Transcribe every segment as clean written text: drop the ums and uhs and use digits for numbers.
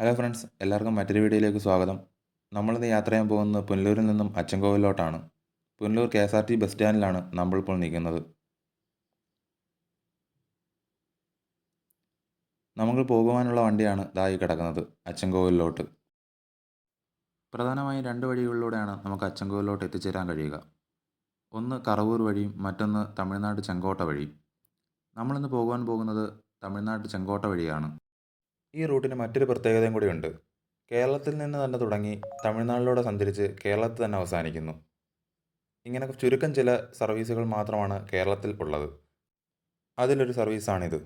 Hello friends, എല്ലാവർക്കും മറ്റൊരു വീഡിയോയിലേക്ക് സ്വാഗതം. നമ്മളിന്ന് യാത്ര ചെയ്യാൻ പോകുന്നത് പുനലൂരിൽ നിന്നും അച്ചൻകോവിലോട്ടാണ്. പുനലൂർ KSRT ബസ് സ്റ്റാൻഡിലാണ് നമ്മളിപ്പോൾ നിൽക്കുന്നത്. നമുക്ക് പോകുവാനുള്ള വണ്ടിയാണ് ഇതായി കിടക്കുന്നത് അച്ചൻകോവിലോട്ട്. പ്രധാനമായും രണ്ട് വഴികളിലൂടെയാണ് നമുക്ക് അച്ചൻകോവിലോട്ട് എത്തിച്ചേരാൻ കഴിയുക. ഒന്ന് കറവൂർ വഴിയും മറ്റൊന്ന് തമിഴ്നാട് ചെങ്കോട്ട വഴിയും. നമ്മളിന്ന് പോകുവാൻ പോകുന്നത് തമിഴ്നാട് ചെങ്കോട്ട വഴിയാണ്. ഈ റൂട്ടിന് മറ്റൊരു പ്രത്യേകതയും കൂടിയുണ്ട്. കേരളത്തിൽ നിന്ന് തന്നെ തുടങ്ങി തമിഴ്നാട്ടിലൂടെ സഞ്ചരിച്ച് കേരളത്തിൽ തന്നെ അവസാനിക്കുന്നു. ഇങ്ങനെ ചുരുക്കം ചില സർവീസുകൾ മാത്രമാണ് കേരളത്തിൽ ഉള്ളത്. അതിലൊരു സർവീസാണിത്.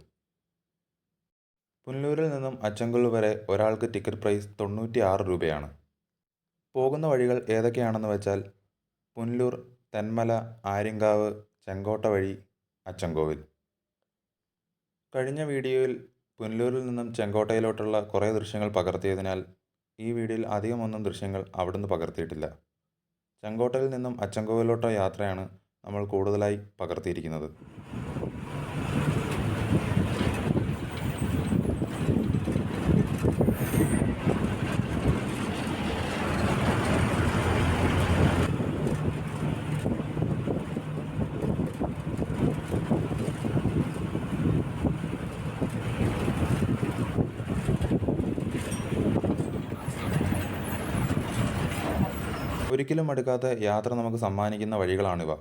പുനലൂരിൽ നിന്നും അച്ചൻകോവിൽ വരെ ഒരാൾക്ക് ടിക്കറ്റ് പ്രൈസ് 96 രൂപയാണ്. പോകുന്ന വഴികൾ ഏതൊക്കെയാണെന്ന് വെച്ചാൽ പുനലൂർ, തെന്മല, ആര്യങ്കാവ്, ചെങ്കോട്ട വഴി അച്ചൻകോവിൽ. കഴിഞ്ഞ വീഡിയോയിൽ പുനലൂരിൽ നിന്നും ചെങ്കോട്ടയിലോട്ടുള്ള കുറേ ദൃശ്യങ്ങൾ പകർത്തിയതിനാൽ ഈ വീഡിയോയിൽ അധികമൊന്നും ദൃശ്യങ്ങൾ അവിടുന്ന് പകർത്തിയിട്ടില്ല. ചെങ്കോട്ടയിൽ നിന്നും അച്ചൻകോവിലോട്ടുള്ള യാത്രയാണ് നമ്മൾ കൂടുതലായി പകർത്തിയിരിക്കുന്നത്. ഒരിക്കലും മടുക്കാത്ത യാത്ര നമുക്ക് സമ്മാനിക്കുന്ന വഴികളാണിവ.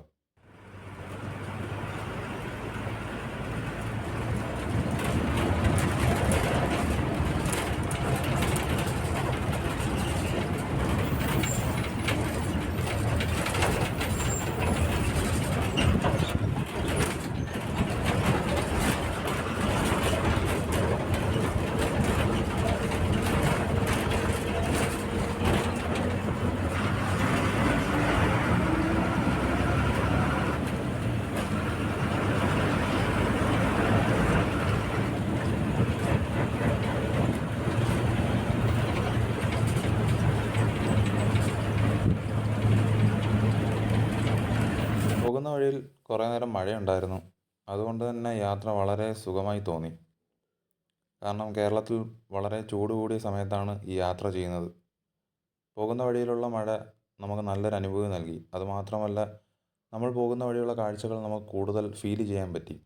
പോകുന്ന വഴിയിൽ കുറേ നേരം മഴയുണ്ടായിരുന്നു. അതുകൊണ്ട് തന്നെ യാത്ര വളരെ സുഖമായി തോന്നി. കാരണം കേരളത്തിൽ വളരെ ചൂട് കൂടിയ സമയത്താണ് ഈ യാത്ര ചെയ്യുന്നത്. പോകുന്ന വഴിയിലുള്ള മഴ നമുക്ക് നല്ലൊരു അനുഭൂതി നൽകി. അതുമാത്രമല്ല, നമ്മൾ പോകുന്ന വഴിയുള്ള കാഴ്ചകൾ നമുക്ക് കൂടുതൽ ഫീൽ ചെയ്യാൻ പറ്റി.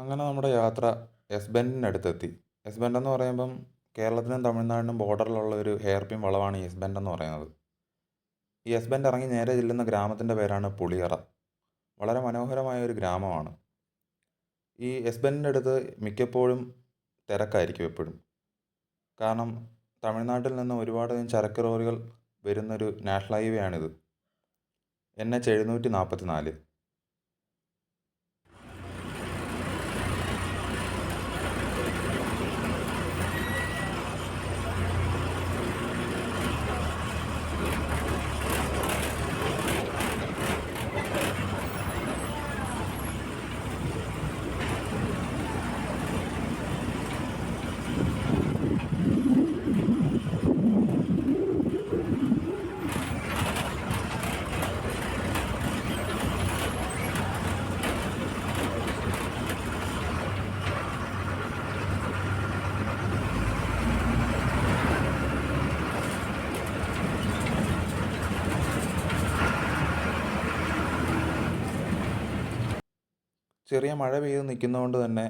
അങ്ങനെ നമ്മുടെ യാത്ര എസ് ബെൻഡിനടുത്തെത്തി. എസ് ബെൻഡ് എന്ന് പറയുമ്പം കേരളത്തിനും തമിഴ്നാടിനും ബോർഡറിലുള്ള ഒരു ഹെയർ പിൻ വളവാണ് ഈ എസ് ബെൻഡ് എന്ന് പറയുന്നത്. ഈ എസ് ബെൻഡ് ഇറങ്ങി നേരെ ചെല്ലുന്ന ഗ്രാമത്തിൻ്റെ പേരാണ് പുളിയറ. വളരെ മനോഹരമായ ഒരു ഗ്രാമമാണ്. ഈ എസ് ബെൻഡിൻ്റെ അടുത്ത് മിക്കപ്പോഴും തിരക്കായിരിക്കും എപ്പോഴും. കാരണം തമിഴ്നാട്ടിൽ നിന്ന് ഒരുപാടധികം ചരക്ക് ലോറികൾ വരുന്നൊരു നാഷണൽ ഹൈവേ ആണിത്. NH 744. ചെറിയ മഴ പെയ്ത് നിൽക്കുന്നതുകൊണ്ട് തന്നെ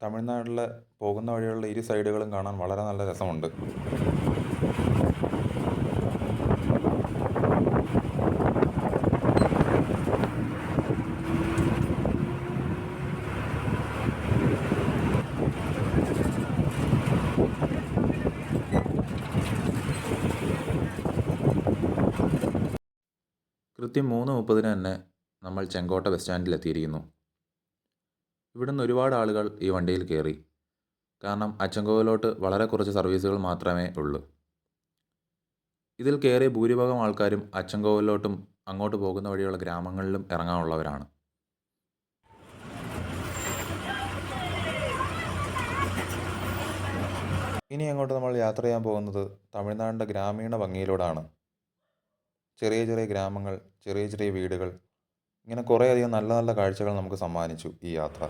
തമിഴ്നാട്ടിലെ പോകുന്ന വഴിയുള്ള ഇരു സൈഡുകളും കാണാൻ വളരെ നല്ല രസമുണ്ട്. കൃത്യം 3:30 തന്നെ നമ്മൾ ചെങ്കോട്ട ബസ് സ്റ്റാൻഡിലെത്തിയിരിക്കുന്നു. ഇവിടുന്ന് ഒരുപാട് ആളുകൾ ഈ വണ്ടിയിൽ കയറി. കാരണം അച്ചൻകോവിലോട്ട് വളരെ കുറച്ച് സർവീസുകൾ മാത്രമേ ഉള്ളൂ. ഇതിൽ കയറിയ ഭൂരിഭാഗം ആൾക്കാരും അച്ചൻകോവിലോട്ടും അങ്ങോട്ട് പോകുന്ന വഴിയുള്ള ഗ്രാമങ്ങളിലും ഇറങ്ങാനുള്ളവരാണ്. ഇനി അങ്ങോട്ട് നമ്മൾ യാത്ര ചെയ്യാൻ പോകുന്നത് തമിഴ്നാടിൻ്റെ ഗ്രാമീണ ഭംഗിയിലൂടെയാണ്. ചെറിയ ചെറിയ ഗ്രാമങ്ങൾ, ചെറിയ ചെറിയ വീടുകൾ, ഇങ്ങനെ കുറേയധികം നല്ല നല്ല കാഴ്ചകൾ നമുക്ക് സമ്മാനിച്ചു ഈ യാത്ര.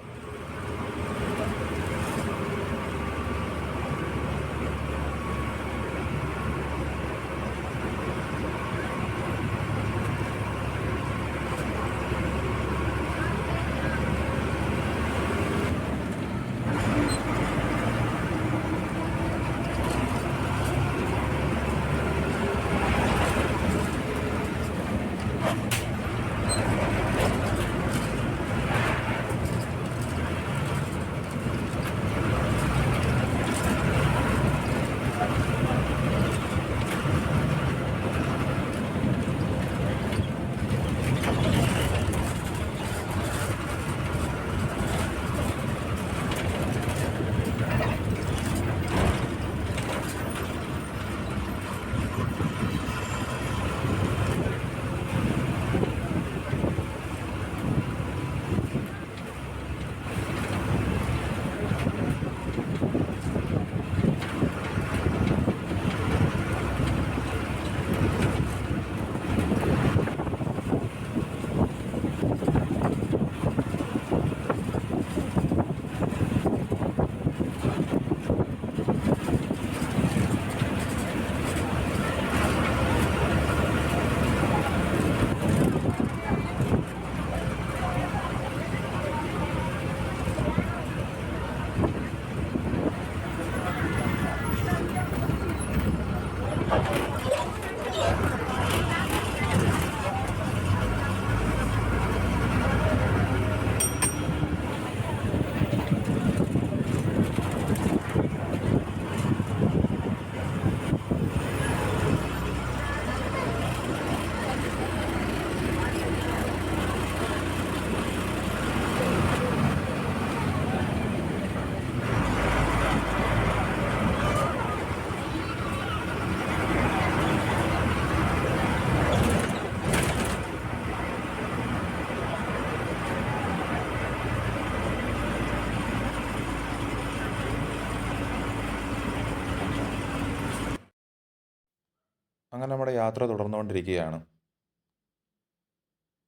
അങ്ങനെ നമ്മുടെ യാത്ര തുടർന്നുകൊണ്ടിരിക്കുകയാണ്.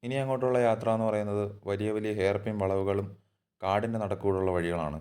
ഇനി അങ്ങോട്ടുള്ള യാത്ര എന്ന് പറയുന്നത് വലിയ വലിയ ഹെയർ പിൻ വളവുകളും കാടിൻ്റെ നടുക്കൂടെയുള്ള വഴികളാണ്.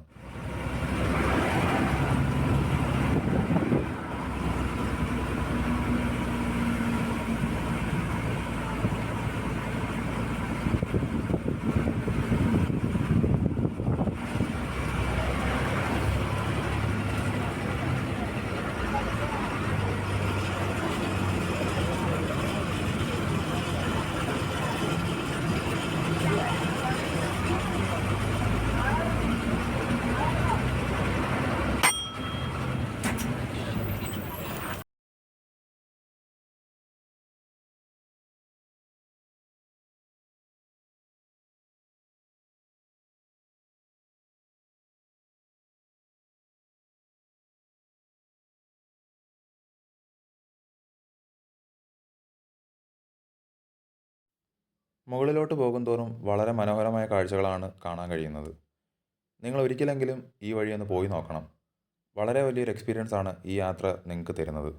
മുകളിലോട്ട് പോകുന്തോറും വളരെ മനോഹരമായ കാഴ്ചകളാണ് കാണാൻ കഴിയുന്നത്. നിങ്ങൾ ഒരിക്കലെങ്കിലും ഈ വഴിയൊന്ന് പോയി നോക്കണം. വളരെ വലിയൊരു എക്സ്പീരിയൻസ് ആണ് ഈ യാത്ര നിങ്ങൾക്ക് തരുന്നത്.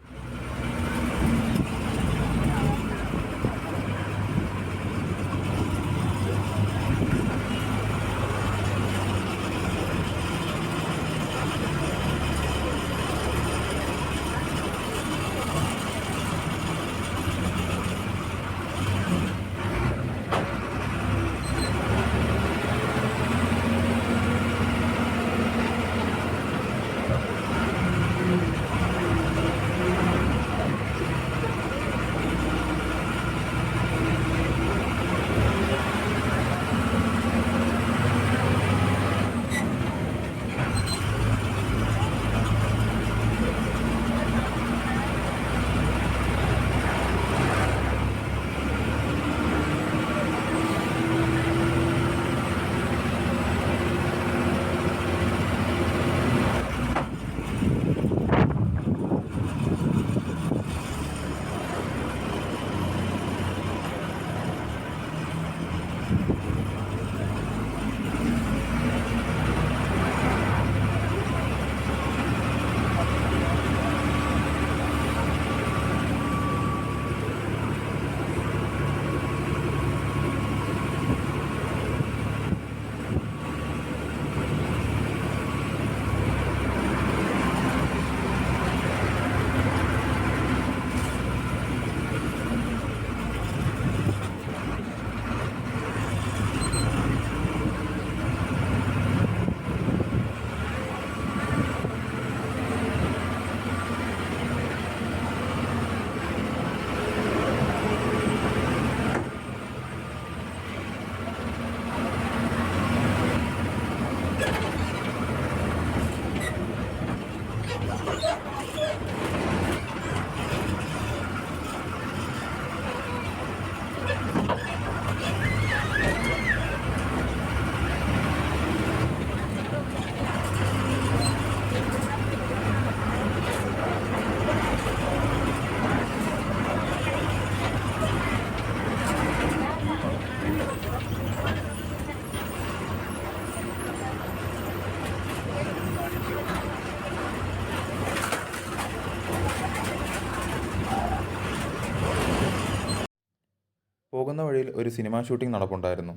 പോകുന്ന വഴിയിൽ ഒരു സിനിമാ ഷൂട്ടിംഗ് നടപ്പുണ്ടായിരുന്നു.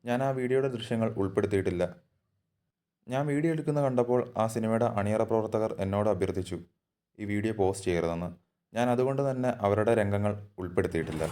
ഞാൻ ആ വീഡിയോയുടെ ദൃശ്യങ്ങൾ ഉൾപ്പെടുത്തിയിട്ടില്ല. ഞാൻ വീഡിയോ എടുക്കുന്നത് കണ്ടപ്പോൾ ആ സിനിമയുടെ അണിയറ പ്രവർത്തകർ എന്നോട് അഭ്യർത്ഥിച്ചു ഈ വീഡിയോ പോസ്റ്റ് ചെയ്യരുതെന്ന്. ഞാൻ അതുകൊണ്ട് തന്നെ അവരുടെ രംഗങ്ങൾ ഉൾപ്പെടുത്തിയിട്ടില്ല.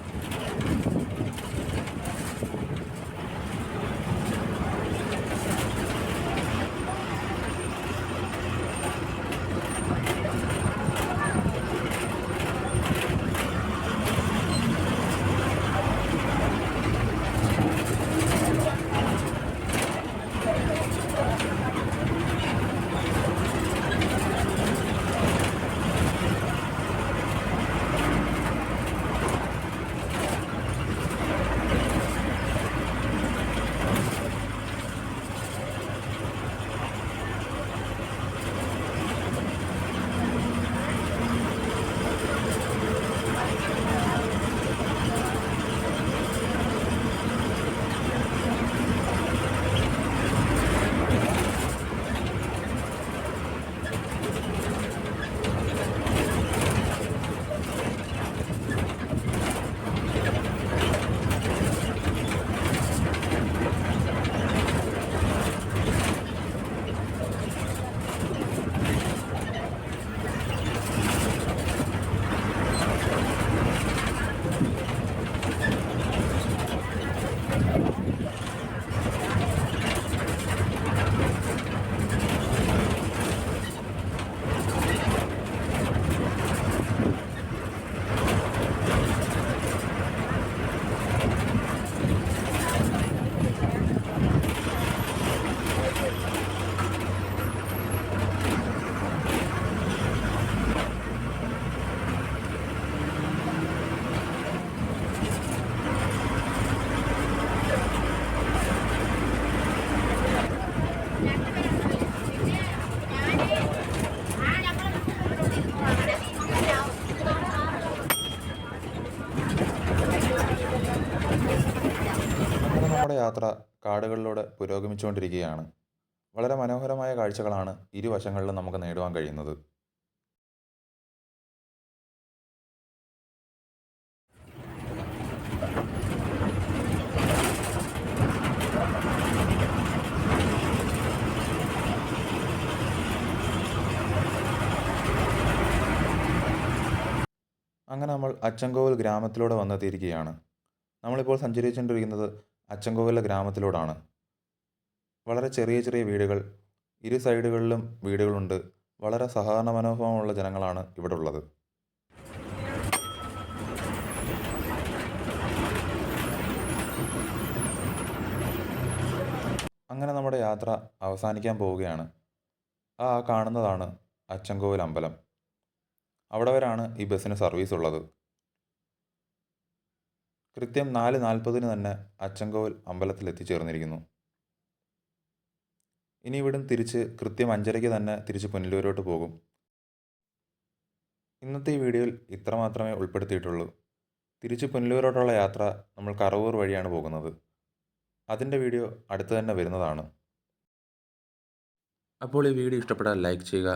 നമ്മുടെ യാത്ര കാടുകളിലൂടെ പുരോഗമിച്ചുകൊണ്ടിരിക്കുകയാണ്. വളരെ മനോഹരമായ കാഴ്ചകളാണ് ഇരുവശങ്ങളിലും നമുക്ക് നേടുവാൻ കഴിയുന്നത്. അങ്ങനെ നമ്മൾ അച്ചൻകോവിൽ ഗ്രാമത്തിലൂടെ വന്നെത്തിയിരിക്കുകയാണ്. നമ്മളിപ്പോൾ സഞ്ചരിച്ചുകൊണ്ടിരിക്കുന്നത് അച്ചൻകോവിലെ ഗ്രാമത്തിലൂടെയാണ്. വളരെ ചെറിയ ചെറിയ വീടുകൾ, ഇരു സൈഡുകളിലും വീടുകളുണ്ട്. വളരെ സഹകരണ മനോഭാവമുള്ള ജനങ്ങളാണ് ഇവിടെ ഉള്ളത്. അങ്ങനെ നമ്മുടെ യാത്ര അവസാനിക്കാൻ പോവുകയാണ്. ആ കാണുന്നതാണ് അച്ചൻകോവിൽ അമ്പലം. അവിടെ വരെയാണ് ഈ ബസ്സിന് സർവീസ് ഉള്ളത്. കൃത്യം 4:40 തന്നെ അച്ചൻകോവിൽ അമ്പലത്തിൽ എത്തിച്ചേർന്നിരിക്കുന്നു. ഇനി ഇവിടുന്ന് തിരിച്ച് കൃത്യം 5:30 തന്നെ തിരിച്ച് പുനലൂരോട്ട് പോകും. ഇന്നത്തെ ഈ വീഡിയോയിൽ ഇത്ര മാത്രമേ ഉൾപ്പെടുത്തിയിട്ടുള്ളൂ. തിരിച്ച് പുനലൂരോട്ടുള്ള യാത്ര നമ്മൾ കറവൂർ വഴിയാണ് പോകുന്നത്. അതിൻ്റെ വീഡിയോ അടുത്ത് തന്നെ വരുന്നതാണ്. അപ്പോൾ ഈ വീഡിയോ ഇഷ്ടപ്പെട്ടാൽ ലൈക്ക് ചെയ്യുക,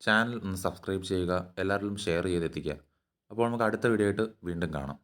ചാനൽ ഒന്ന് സബ്സ്ക്രൈബ് ചെയ്യുക, എല്ലാവരിലും ഷെയർ ചെയ്തെത്തിക്കുക. അപ്പോൾ നമുക്ക് അടുത്ത വീഡിയോ ആയിട്ട് വീണ്ടും കാണാം.